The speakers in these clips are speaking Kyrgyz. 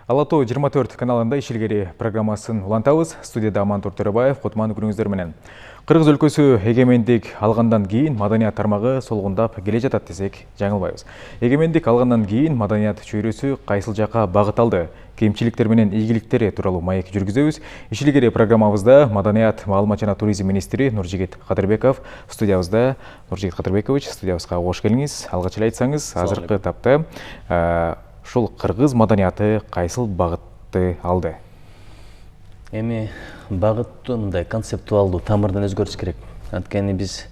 Алатау 24 каналында ишилгери программасын улантабыз. Студияда Амантур Төрөбаев, Кутман күнүңүздөр менен. Кыргыз өлкөсү эгемендик алгандан кийин маданият тармагы солгундап келе жатат десек жаңылбайбыз. Эгемендик алгандан кийин маданият чөйрөсү кайсыл жакка багыт алды? Кемчиликтер менен ийгиликтери тууралуу маек жүргүзөбүз. Ишилгери программабызда маданият, маалымат жана туризм министри Нуржигит Кадырбеков студиябызда. Нуржигит Кадырбекович, студиябызга кош келиңиз. Алгач эле айтсаңыз, азыркы тапта ушул кыргыз маданияты кайсыл багытты алды? Эми багыттуу мындай концептуалдуу тамырдан өзгөртүш керек. Анткени биз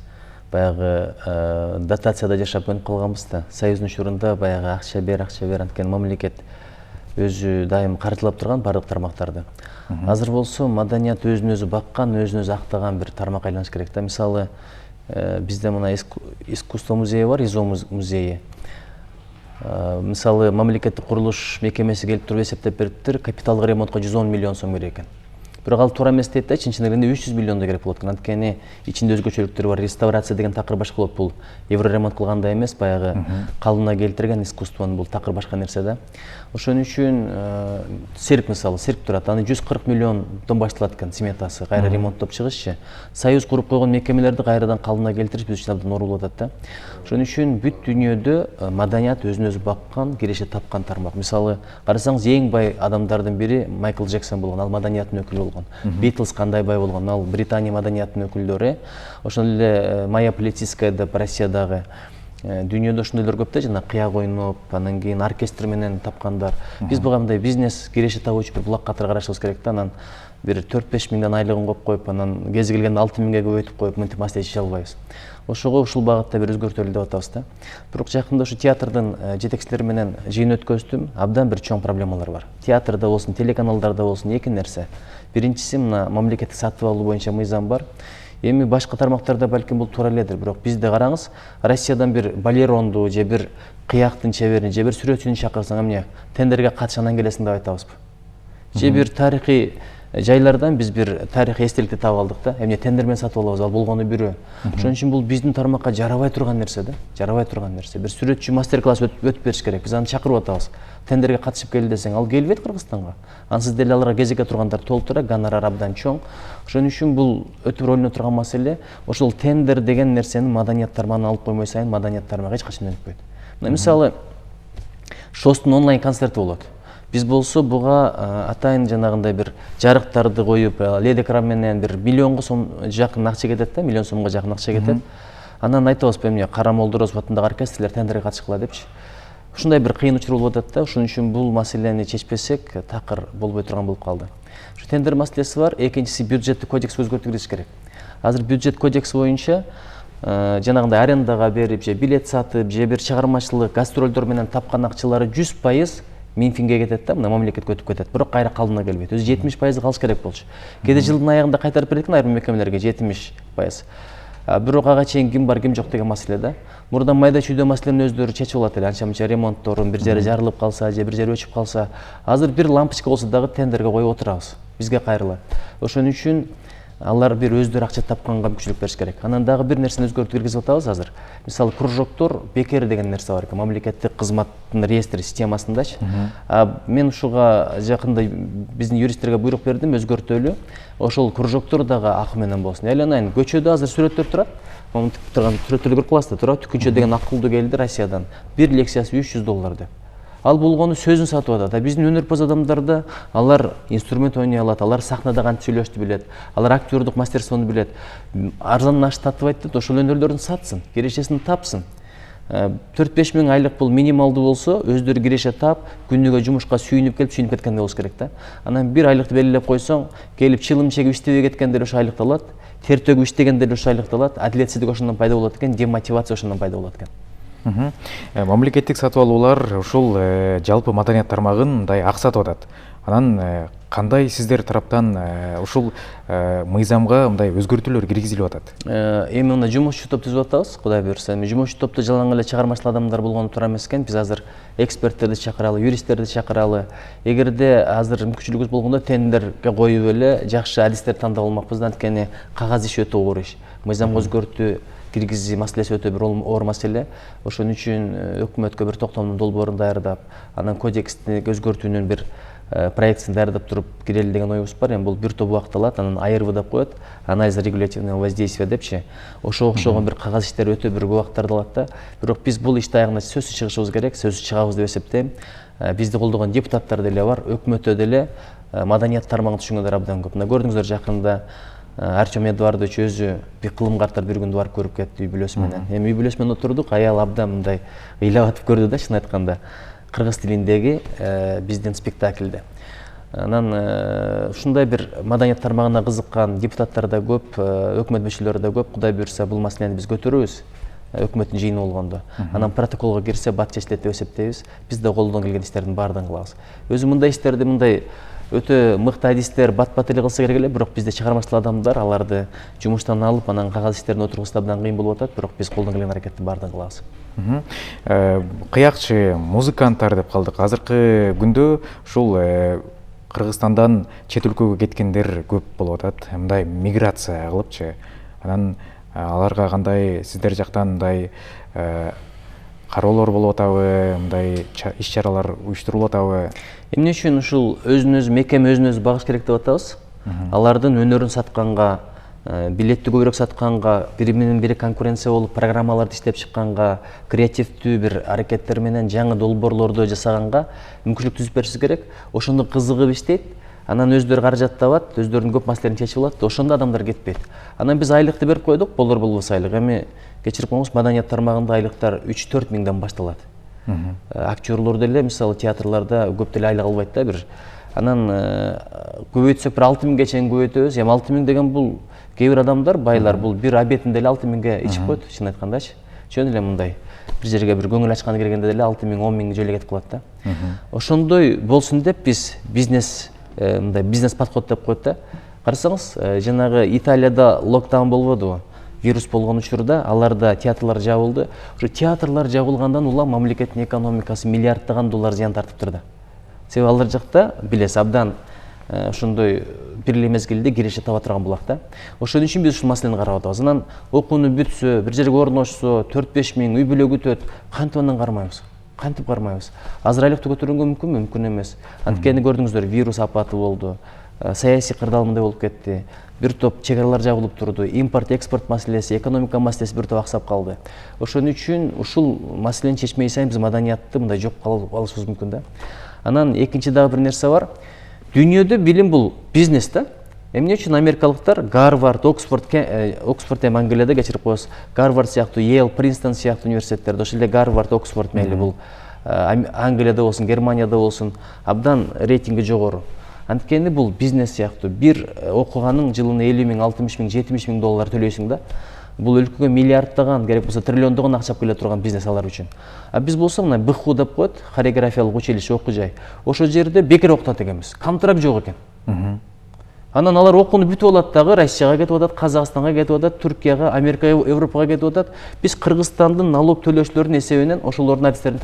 баягы дотацияда жашап өнүп калганбыз да. Союздун учурунда баягы акча бер, анткени мамлекет өзү дайым каржылап турган бардык тармактарды. Азыр болсо маданият өзүн өзү баккан, өзүн өзү актаган бир тармак айланыш керек да. Мисалы, бизде мына искусство музейи бар, ИЗО музейи. Мисалы, мамлекеттик курулуш мекемеси келип туруп эсептеп бериптир, капиталдык ремонтко 110 миллион сом керек экен. Бирок ал туура эмес дейт да, чын эле 300 миллиондой керек болот экен. Анткени ичинде өзгөчөлүктөр бар. Реставрация деген такыр башка болот. Бул евро ремонт кылгандай эмес, баягы калыбына келтирген искусствонун бул такыр башка нерсе да. Ошон үчүн цирк мисалы, цирк турат. Аны 140 миллиондон башталат экен сметасы, кайра ремонттоп чыгышчы. Союз куруп койгон мекемелерди кайрадан калыбына келтириш биз үчүн абдан оор болуп атат да. Ошон үчүн бүт дүйнөдө маданият өзүн өзү баккан, киреше тапкан тармак. Мисалы, карасаңыз эң бай адамдардын бири Майкл Джексон болгон, ал маданияттын өкүлү болгон. Битлз кандай бай болгон, ал Британия маданияттын өкүлдөрү. Ошон эле Майя Полицейская деп Россиядагы дүйнөдө ошондойлор көп да, жана кыяк ойноп, анан кийин оркестр менен тапкандар. Биз буга мындай бизнес киреше табуучу бир булак катары карашыбыз керек да. Анан бир 4-5 миңден айлыгын коюп коюп, анан кези келгенде 6 миңге көбөйтүп коюп, мынтип маселе чече албайбыз. Ошого ушул багытта бир өзгөртөлү деп атабыз да. Бирок жакында ушу театрдын жетекчилери менен жыйын өткөздүм. Абдан бир чоң проблемалар бар. Театрда болсун, телеканалдарда болсун эки нерсе. Биринчиси, мына мамлекеттик сатып алуу боюнча мыйзам бар. Эми башка тармактарда балким бул туура эледир, бирок бизде караңыз, Россиядан бир балеронду же бир кыяктын чеберин же бир сүрөтчүнү чакырсаң, эмне тендерге катыш анан келесиң деп айтабызбы? Же бир тарыхый жайлардан биз бир тарыхый эстеликти таап алдык да, эмне тендер менен сатып алабыз, ал болгону бирөө. Ошон үчүн бул биздин тармакка жарабай турган нерсе да, жарабай турган нерсе. Бир сүрөтчү мастер-класс өтүп бериш керек. Биз аны чакырып атабыз. Тендерге катышып кел десең, ал келбейт Кыргызстанга. Ансыз деле аларга кезекке тургандар толтура, гонорар абдан чоң. Ошон үчүн бул өтө бир ойлоно турган маселе. Ошол тендер деген нерсени маданият тармагына алып коймой сайын маданият тармагы эч качан өнүкпөйт. Мына мисалы, ШОСтун онлайн концерти болот. Биз болсо буга атайын жанагындай бир жарыктарды коюп, LED экран менен бир миллионго сом жакын акча кетет да, миллион сомго жакын акча кетет. Анан айтабызбы, эмне Кара Молдорозов атындагы оркестрлер тендерге катышкыла депчи. Ушундай бир кыйын учур болуп атат да. Ошон үчүн бул маселени чечпесек, такыр болбой турган болуп калды. Ушу тендер маселеси бар. Экинчиси, бюджеттик кодекс өзгөртүлүш керек. Азыр бюджет кодекси боюнча жанагындай арендага берип, же билет сатып, же бир чыгармачылык гастролдор менен тапкан акчалары 100% Минфинге кетет да, мына мамлекетке өтүп кетет. Бирок кайра калыбына келбейт. Өзү 70% калыш керек болчу. Кээде жылдын аягында кайтарып берет экен айрым мекемелерге 70%. Бирок ага чейин ким бар, ким жок деген маселе да. Мурда майда чүйдө маселени өздөрү чечип алат эле. Анча-мынча ремонтторун бир жери жарылып калса, же бир жери өчүп калса, азыр бир лампочка болсо дагы тендерге коюп отурабыз. Бизге кайрылат. Ошон үчүн алар бир өздөрү акча тапканга мүмкүнчүлүк бериш керек. Анан дагы бир нерсени өзгөртүп киргизип атабыз азыр. Мисалы, кружоктор бекер деген нерсе бар экен, мамлекеттик кызматтын реестр системасындачы. Мен ушуга жакында биздин юристтерге буйрук бердим, өзгөртөлү. Ошол кружоктор дагы акы менен болсун. Айланайын, көчөдө азыр сүрөттөр турат. Монтип турган сүрөттөрдү көрүп каласыздар, туурабы? Түкүнчө деген акылдуу келди Россиядан. Бир лекциясы $300 деп. Ал болгону сөзүн сатып атат. Биздин өнөрпоз адамдарда алар инструмент ойной алат, алар сахнада кантип сүйлөштү билет, алар актёрдук мастерствону билет. Арзандан ашты татыбайт деп, ошол өнөрлөрдүн сатсын, кирешесин тапсын. 4-5 миң айлык бул минималдуу болсо, өздөрү киреше тап, күнүгө жумушка сүйүнүп кеткенде болуш керек да. Анан бир айлыкты белгилеп койсоң, келип чылым чегип иштебей кеткенде ошо айлыкты алат, тер төгүп иштегенде ошо айлыкты алат, адилетсиздик ошондон пайда болот экен, демотивация ошондон пайда болот экен. Мамлекеттик сатып алуулар ушул жалпы маданият тармагын мындай аксатып атат. Анан кандай сиздер тараптан ушул мыйзамга мындай өзгөртүүлөр киргизилип атат? Эми мына жумушчу топ түзүп атабыз, Кудай буйрса. Эми жумушчу топто жалаң эле чыгармачыл адамдар болгону туура эмес экен. Биз азыр эксперттерди чакыралы, юристтерди чакыралы. Эгерде азыр мүмкүнчүлүгүбүз болгондо тендерге коюп эле жакшы адистер тандап алмакпыз. Анткени кагаз иши өтө оор иш. Мыйзамга өзгөртүү киргизүү маселеси өтө бир оор маселе. Ошон үчүн өкмөткө бир токтомдун долбоорун даярдап, анан кодексти өзгөртүүнүн бир проектісін даярдап туруп кирели деген оюбуз бар. Эми бул бир топ убакыт алат, анан ARV деп коет, анализ регулятивного воздействия депчи. Ошого окшогон бир кагаз иштер өтө бир көп убакыттарды алат да. Бирок биз бул ишти аягына сөзсүз чыгышыбыз керек, сөзсүз чыгабыз деп эсептейм. Бизди колдогон депутаттар деле бар, өкмөттө деле маданият тармагын түшүнгөндөр абдан көп. Мына көрдүңүздөр жакында Артем Эдуардович өзү бир кылым картар бир күндү барып көрүп кетти үй бүлөсү менен. Эми үй ыйлөөсү менен отурдук, аял абдан мындай ыйлап атып көрдү да, чын айтканда. Кыргыз тилиндеги биздин спектакльде. Анан ушундай бир маданият тармагына кызыккан депутаттар да көп, өкмөт мүчөлөрү да көп. Кудай буйрса бул маселени биз көтөрөбүз. Өкмөттүн жыйыны болгондо. Анан протоколго кирсе бат чечилет деп эсептейбиз. Биз да колдон келген иштердин баардыгын кылабыз. Өзү мындай иштерди мындай өтө мыкты адистер бат-бат эле кылса керек эле, бирок бизде чыгармачыл адамдар аларды жумуштан алып, анан кагаз иштерин отургузса абдан кыйын болуп атат, бирок биз колдон келген аракеттин баардыгын кылабыз. Кыякчы музыканттар деп калдык. Азыркы күндө ушул Кыргызстандан чет өлкөгө кеткендер көп болуп атат. Мындай миграция кылыпчы. Анан аларга кандай сиздер жактан мындай кароолор болуп атабы, мындай иш-чаралар уюштурулуп атабы? Эмне үчүн ушул мекеме өзүн өзү багыш керек деп атабыз? Алардын өнөрүн сатканга, билетти көбүрөөк сатканга, бири менен бири конкуренция болуп программаларды иштеп чыкканга, креативдүү бир аракеттер менен жаңы долбоорлорду жасаганга мүмкүнчүлүк түзүп беришибиз керек. Ошондо кызыгып иштейт, анан өздөрү каражат табат, өздөрүнүн көп маселелерин чечип алат, ошондо адамдар кетпейт. Анан биз айлыкты берип койдук, болор болбос айлык. Эми кечирип коңуз, маданият тармагында айлыктар 3-4 миңден башталат. Актерлор деле мисалы театрларда көп деле айлык албайт да бир. Анан көбөйтсөк бир 6 миңге чейин көбөйтөбүз. Эми 6 миң деген бул кээ бир адамдар, байлар бул бир обедин деле 6 миңге ичип коет, чын айткандачы. Жөн эле мындай бир жерге бир көңүл ачканы келгенде деле 6 миң, 10 миң жөлө кетип калат да. Ошондой болсун деп биз мындай бизнес подход деп коет да. Карасаңыз, жанагы Италияда локдаун болбодубу? Вирус болгон учурда аларда театрлар жабылды. Ошо театрлар жабылгандан улам мамлекеттин экономикасы миллиарддаган доллар зыян тартыптыр да. Себеби алар жакта билесиз абдан ошондой бир эле мезгилде киреше таба турган булак да. Ошон үчүн биз ушул маселени карап атабыз. Анан окууну бүтсө, бир жерге орношсо, 4-5 миң үй бүлө күтөт. Кантип андан кармайбыз? Кантип кармайбыз? Азыр айлыкты көтөргөнгө мүмкүнбү? Мүмкүн эмес. Анткени көрдүңүздөр, вирус апаты болду. Саясий кырдаал мындай болуп кетти. Бир топ чек аралар жабылып турду. Импорт, экспорт маселеси, экономика маселеси бир топ аксап калды. Ошон үчүн ушул маселени чечмей сайын биз маданиятты мындай жок алышыбыз мүмкүн да. Анан экинчи дагы бир нерсе бар. Дүйнөдө билим бул бизнес да. Эмне үчүн америкалыктар Гарвард, Оксфорд эми Англияда кечирип коебуз. Гарвард сыяктуу, Йейл, Принстон сыяктуу университеттерде, ошол эле Гарвард, Оксфорд мейли бул Англияда болсун, Германияда болсун, абдан рейтинги жогору. Анткени бул бизнес сыяктуу. Бир окуганын жылына 50 миң, 60 миң, 70 миң доллар төлөйсүң да. Бул өлкөгө миллиарддаган, керек болсо триллиондогон акча келе турган бизнес алар үчүн. А биз болсо мына БХУ деп коет, хореографиялык училище, окуу жай. Ошол жерде бекер окутат экенбиз. Контракт жок экен. Анан алар окууну бүтүп алат дагы, Россияга кетип атат, Казакстанга кетип атат, Түркияга, Америка, Европага кетип атат. Биз Кыргызстандын налог төлөөчүлөрдүн эсебинен ошолордун адистерин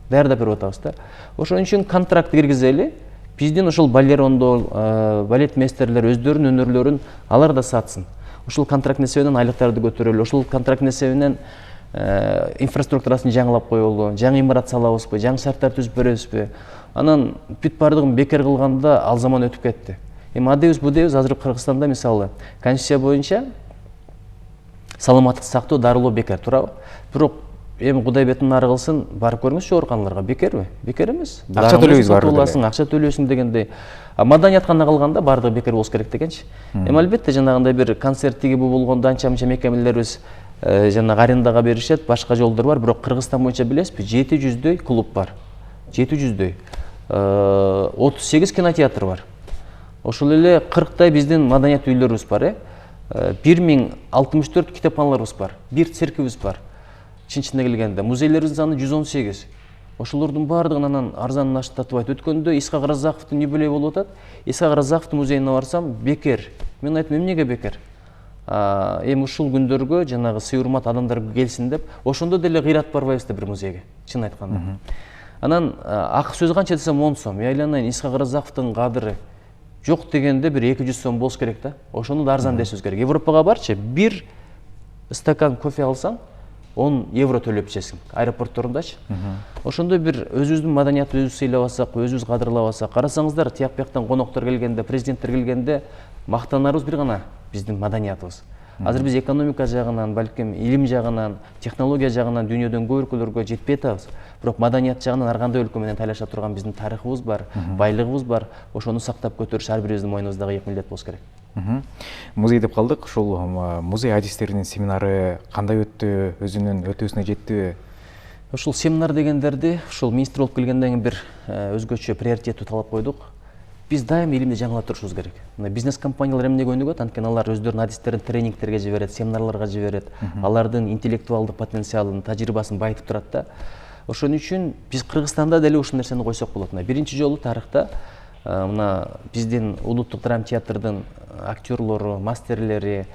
даярдап берип атабыз да. Ошон үчүн контракт киргизели. Биздин ошол балерондор, балет мейстерлер өздөрүнүн өнөрлөрүн алар да сатсын. Ошол контракт эсебинен айлыктарды көтөрөлү, ошол контракт эсебинен инфраструктурасын жаңылап коелу, жаңы имарат салабызбы, жаңы шарттар түзүп беребизби. Анан бүт баардыгын бекер кылганда ал заман өтүп кетти. Эми адебиз бу дебиз, азыр Кыргызстанда мисалы конституция боюнча саламаттыкты сактоо, дарылоо бекер турабы? Бирок эми Кудай бетин нары кылсын, барып көрүңүзчү ооруканаларга, бекерби? Бекер эмес. Акча төлөйбүз баары эле. Акча төлөсүң дегендей. Маданият гана калганда баардыгы бекер болуш керек дегенчи. Эми албетте жанагындай бир концерттиги бу болгондо анча-мынча мекемелерибиз жанагы арендага беришет, башка жолдор бар, бирок Кыргызстан боюнча билесизби, 700дөй клуб бар. 700дөй. 38 кинотеатр бар. Ошол эле 40тай биздин маданият үйлөрүбүз бар, 1064 китепканаларыбыз бар, бир церквибиз бар. Чын-чынына келгенде музейлерибиздин саны 118. Ошолордун баардыгын анан арзанын аштатыбайт. Өткөндө Исхак Разаковдун юбилейи болуп атат. Исхак Разаковдун музейине барсам, бекер. Мен айттым, эмнеге бекер? Эми ушул күндөргө жанагы сый-урмат адамдар келсин деп, ошондо деле кыйратып барбайбыз да бир музейге, чын айтканда. Анан акы сөз канча десем 10 сом. Айланайын, Исхак Разаковдун кадыры жок дегенде бир 200 сом болуш керек да. Ошону да арзан десебиз керек. Европага барчы, бир стакан кофе алсаң 10 евро төлөп ичесиң аэропортторундачы. Ошондой бир өзүбүздүн маданиятты өзүбүз сыйлабасак, өзүбүз кадырлабасак, карасаңыздар тияк бияктан коноктор келгенде, президенттер келгенде мактанарыбыз бир гана биздин маданиятыбыз. Азыр биз экономика жагынан, балким илим жагынан, технология жагынан дүйнөдөн көп өлкөлөргө жетпей атабыз. Бирок маданият жагынан ар кандай өлкө менен тайлаша турган биздин тарыхыбыз бар, байлыгыбыз бар. Ошону сактап көтөрүш ар бирибиздин мойнубуздагы эки милдет болуш керек. Музей деп калдык. Ушул музей адистеринин семинары кандай өттү, өзүнүн өтүүсүнө жеттиби? Ушул семинар дегендерди ушул министр болуп келгенден кийин бир өзгөчө приоритеттүү талап койдук. Биз дайыма илимди жаңылап турушубуз керек. Бизнес компаниялар эмнеге өнүгөт? Анткени алар өздөрүнүн адистерин тренингтерге жиберет, семинарларга жиберет, алардын интеллектуалдык потенциалын, тажрыйбасын байытып турат да. Ошон үчүн биз Кыргызстанда деле ушул нерсени койсок болот. Биринчи жолу тарыхта мына биздин улуттук драма театрдын актерлору, мастерлери,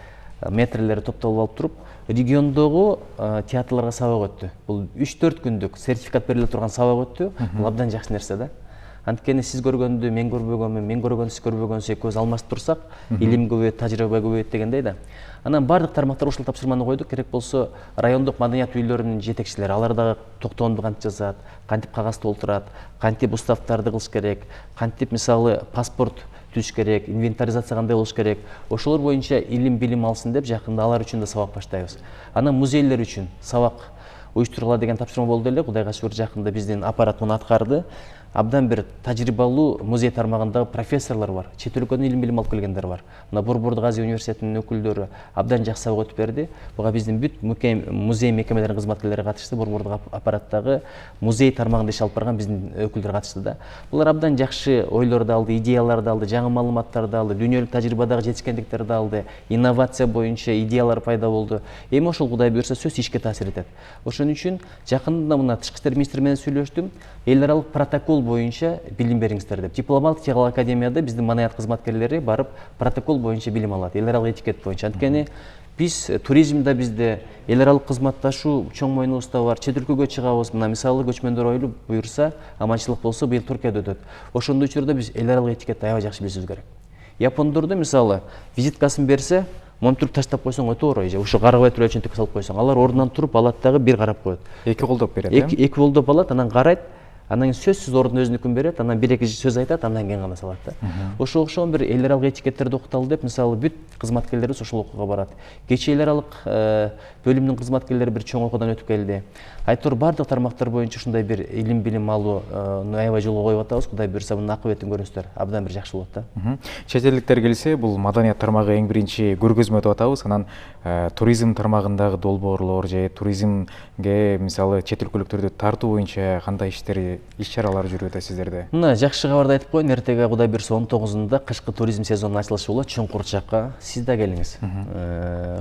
метрлери топтолуп алып туруп, региондогу театрларга сабак өттү. Бул 3-4 күндүк сертификат бериле турган сабак өттү. Бул абдан жакшы нерсе да. Анткени сиз көргөндү мен көрбөгөнмүн, мен көргөндү сиз көрбөгөнсүз экөөбүз алмашып турсак, илим көбөйөт, тажрыйба көбөйөт дегендей да. Анан бардык тармактар ушул тапшырманы койдук. Керек болсо райондук маданият үйлөрүнүн жетекчилери, алар дагы токтоомду кантип жазат, кантип кагаз толтурат, кантип уставдарды кылыш керек, кантип мисалы паспорт түзүш керек, инвентаризация кандай болуш керек, ошолор боюнча илим билим алсын деп жакында алар үчүн да сабак баштайбыз. Анан музейлер үчүн сабак уюштургула деген тапшырма болду эле. Кудайга шүгүр жакында биздин аппарат муну аткарды. Абдан бир тажрыйбалуу музей тармагындагы профессорлор бар, чет өлкөдөн илим билим алып келгендер бар. Мына Борбордук Азия университетинин өкүлдөрү абдан жакшы сабак өтүп берди. Буга биздин бүт музей мекемелеринин кызматкерлери катышты, Борбордук аппараттагы музей тармагында иш алып барган биздин өкүлдөр катышты да. Булар абдан жакшы ойлорду алды, идеяларды алды, жаңы маалыматтарды алды, дүйнөлүк тажрыйбадагы жетишкендиктерди алды, инновация боюнча идеялар пайда болду. Эми ошол Кудай буйрса сөзсүз ишке таасир этет. Ошон үчүн жакында мына Тышкы иштер министри менен сүйлөштүм. Эл аралык протокол боюнча билим бериңиздер деп. Дипломатиялык академияда биздин маданият кызматкерлери барып протокол боюнча билим алат, эл аралык этикет боюнча. Анткени биз туризмде бизде эл аралык кызматташуу чоң мойнубузда бар. Чет өлкөгө чыгабыз. Мына мисалы көчмөндөр ойлу буйрса, аманчылык болсо быйыл Туркияда өтөт. Ошондой учурда биз эл аралык этикетти аябай жакшы билишибиз керек. Япондордо мисалы визиткасын берсе, монтуруп таштап койсоң өтө оор, же ушу карабай туруп элчинтекке салып койсоң, алар ордунан туруп алат дагы бир карап коет. Эки колдоп берет, эки колдоп алат, анан карайт. Анан кийин сөзсүз ордун өзүнүкүн берет, анан бир-эки сөз айтат, андан кийин гана салат да. Ошого окшогон бир эл аралык этикеттерди окуталы деп, мисалы бүт кызматкерлерибиз ошол окууга барат. Кечээ эл аралык бөлүмдүн кызматкерлери бир чоң окуудан өтүп келди. Айтор бардык тармактар боюнча ушундай бир илим билим алууну аябай жолго коюп атабыз. Кудай буйрса мунун акыбетин көрүңүздөр. Абдан бир жакшы болот да. Чет элдиктер келсе, бул маданият тармагы эң биринчи көргөзмө өтүп атабыз. Анан туризм тармагындагы долбоорлор же туризмге мисалы чет өлкөлүктөрдү тартуу боюнча кандай иш чаралар жүрүп атат сиздерде? Мына жакшы кабарды айтып коеюн. Эртеге Кудай буйрса 19-унда кышкы туризм сезонунун ачылышы болот Чуңкур жакка. Сиз да келиңиз.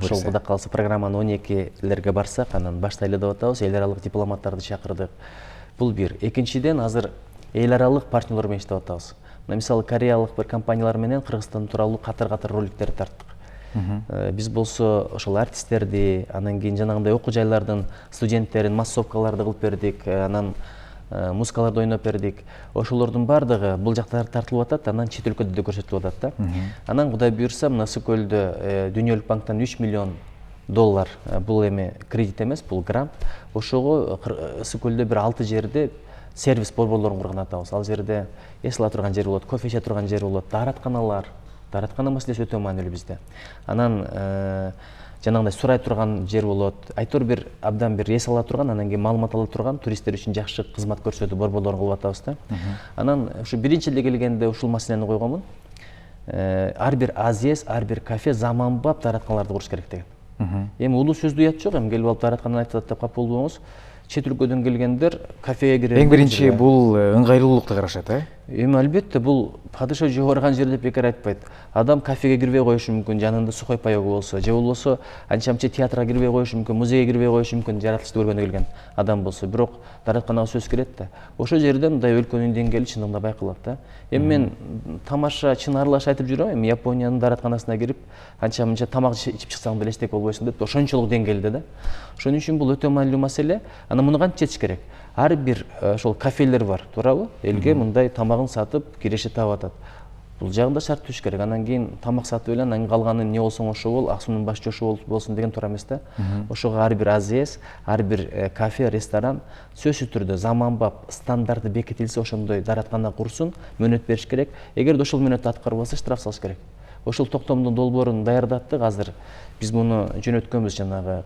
Ошол Кудай кааласа программаны 12-лерге барсак, анан баштайлы деп атабыз. Эл аралык дипломаттарды чакырдык. Бул бир. Экинчиден, азыр эл аралык партнерлор менен иштеп атабыз. Мына мисалы кореялык бир компаниялар менен Кыргызстан тууралуу катар-катар роликтерди тарттык. Биз болсо ошол артисттерди, анан кийин жанагындай окуу жайлардын студенттерин массовкаларды кылып бердик, анан музыкаларды ойноп бердик. Ошолордун бардыгы бул жакта тартылып атат, анан чет өлкөдө да көрсөтүлүп атат да. Анан Кудай буйрса мына Ысыкөлдө Дүйнөлүк банктан $3 миллион бул эми кредит эмес, бул грант. Ошого Ысыкөлдө бир 6 жерде сервис борборлорун курган атабыз. Ал жерде эс ала турган жер болот, кофе иче турган жер болот, дааратканалар. Даараткана маселеси өтө маанилүү бизде. Анан жанагындай сурай турган жер болот. Айтор бир абдан бир эс ала турган, анан кийин маалымат ала турган, туристтер үчүн жакшы кызмат көрсөтүү борборлорун кылып атабыз да. Анан ушу биринчи эле келгенде ушул маселени койгонмун. Ар бир азиес, ар бир кафе заманбап дааратканаларды куруш керек деген. Эми улуу сөздүү уят жок, эми келип алып даараткананы айтат деп кап болбоңуз. Чет өлкөдөн келгендер кафеге кирип эң биринчи бул ыңгайлуулукту карашат, Эми албетте бул падыша жөө барган жер деп бекер айтпайт. Адам кафеге кирбей коюшу мүмкүн, жанында сухой паёгу болсо, же болбосо анча-мынча театрга кирбей коюшу мүмкүн, музейге кирбей коюшу мүмкүн, жаратылышты көргөнү келген адам болсо. Бирок дааратканага сөз кирет да. Ошол жерде мындай өлкөнүн деңгээли чындыгында байкалат да. Эми мен тамаша чын аралаш айтып жүрөм, эми Япониянын дааратканасына кирип анча-мынча тамак ичип чыксаң деле эчтеке болбойсуң деп, ошончолук деңгээлде да. Ошон үчүн бул өтө маанилүү маселе. Анан муну кантип чечиш керек? Ар бир ошол кафелер бар, туурабы? Элге мындай тамагын сатып киреши таап атат. Бул жагында шарт түзүш керек. Анан кийин тамак сатып эле, анан калганы эмне болсоң ошо бол, ак суунун баш жошу болсун деген туура эмес да. Ошого ар бир АЗС, ар бир кафе, ресторан сөзсүз түрдө заманбап стандарты бекитилсе, ошондой даараткана курсун, мөөнөт бериш керек. Эгерде ошол мөөнөттү аткарбаса, штраф салыш керек. Ошол токтомдун долбоорун даярдаттык. Азыр биз муну жөнөткөнбүз жанагы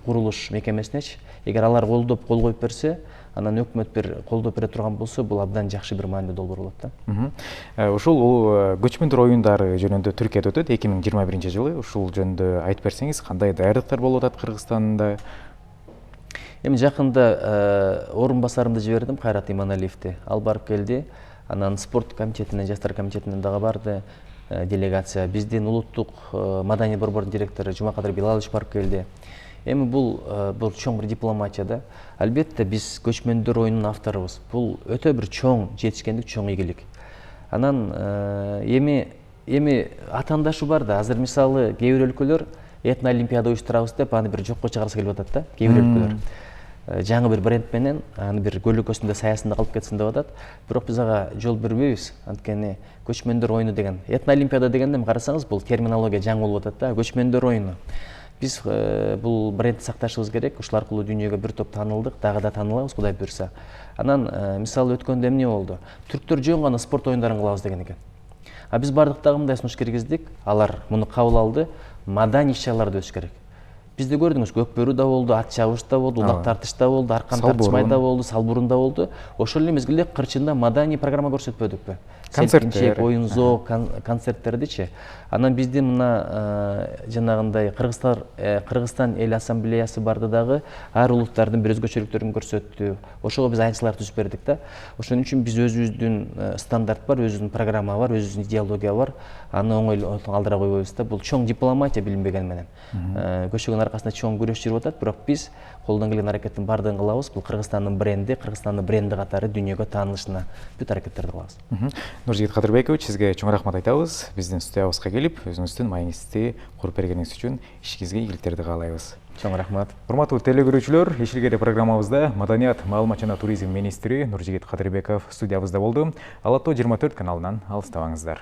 курулуш мекемесинечи. Эгер алар кол коюп берсе, анан өкмөт бир колдоп бере турган болсо, бул абдан жакшы бир маанилүү долбоор болот да. Ушул көчмөндөр оюндары жөнүндө Түркияда өтөт 2021 жылы. Ушул жөнүндө айтып берсеңиз, кандай даярдыктар болуп атат Кыргызстанда? Эми жакында орун басарымды жибердим, Кайрат Иманалиевди. Ал барып келди. Анан спорт комитетинен, жаштар комитетинен дагы барды делегация. Биздин улуттук маданий борбордун директору Жумакадыр Билалович барып келди. Эми бул чоң бир дипломатия да. Албетте биз көчмөндөр оюнунун авторубуз. Бул өтө бир чоң жетишкендик, чоң ийгилик. Анан эми атаандашы бар да. Азыр мисалы кээ бир өлкөлөр этно олимпиада уюштурабыз деп аны бир жокко чыгаргысы келип атат да. Кээ бир өлкөлөр жаңы бир бренд менен аны бир көлөкөсүндө саясында калып кетсин деп атат. Бирок биз ага жол бербейбиз. Анткени көчмөндөр оюну деген, этно олимпиада дегенде карасаңыз, бул терминология жаңы болуп атат да. Көчмөндөр оюну. Биз бул брендти сакташыбыз керек. Ушул аркылуу дүйнөгө бир топ таанылдык, дагы да таанылабыз, Кудай буйрса. Анан мисалы өткөндө эмне болду? Түрктөр жөн гана спорт оюндарын кылабыз деген экен. А биз бардыкта мындай сунуш киргиздик. Алар муну кабыл алды. Маданий иш-чараларды өтүш керек. Бизде көрдүңүз, көк бөрү да болду, ат чабыш да болду, улак тартыш да болду, аркан тартышмай да болду, салбурун да болду. Ошол эле мезгилде кырчында маданий программа көрсөтпөдүкпү? Концерттер, оюн зоо, концерттердичи. Анан биздин мына жанагындай Кыргызстан эл ассамблеясы барды дагы ар улуттардын бир өзгөчөлүктөрүн көрсөттү. Ошого биз аянтчылар түзүп бердик да. Ошон үчүн биз өзүбүздүн стандарт бар, өзүбүздүн программа бар, өзүбүздүн идеология бар. Аны оңой алдыра койбойбуз да. Бул чоң дипломатия билинбеген менен. Көчөгөн аркасында чоң күрөш жүрүп атат, бирок биз колдон келген аракеттин баардыгын кылабыз. Бул Кыргызстандын бренди катары дүйнөгө таанылышына бүт аракеттерди кылабыз. Нуржигит Кадырбекович, сизге чоң рахмат айтабыз. Биздин студиябызга келип, өзүңүздүн маегинизди куруп бергениңиз үчүн ишиңизге ийгиликтерди каалайбыз. Чоң рахмат. Урматтуу телекөрүүчүлөр, Ишилгери программабызда Маданият, маалымат жана туризм министри Нуржигит Кадырбеков студиябызда болду. Ала Тоо 24 каналынан алыстабаңыздар.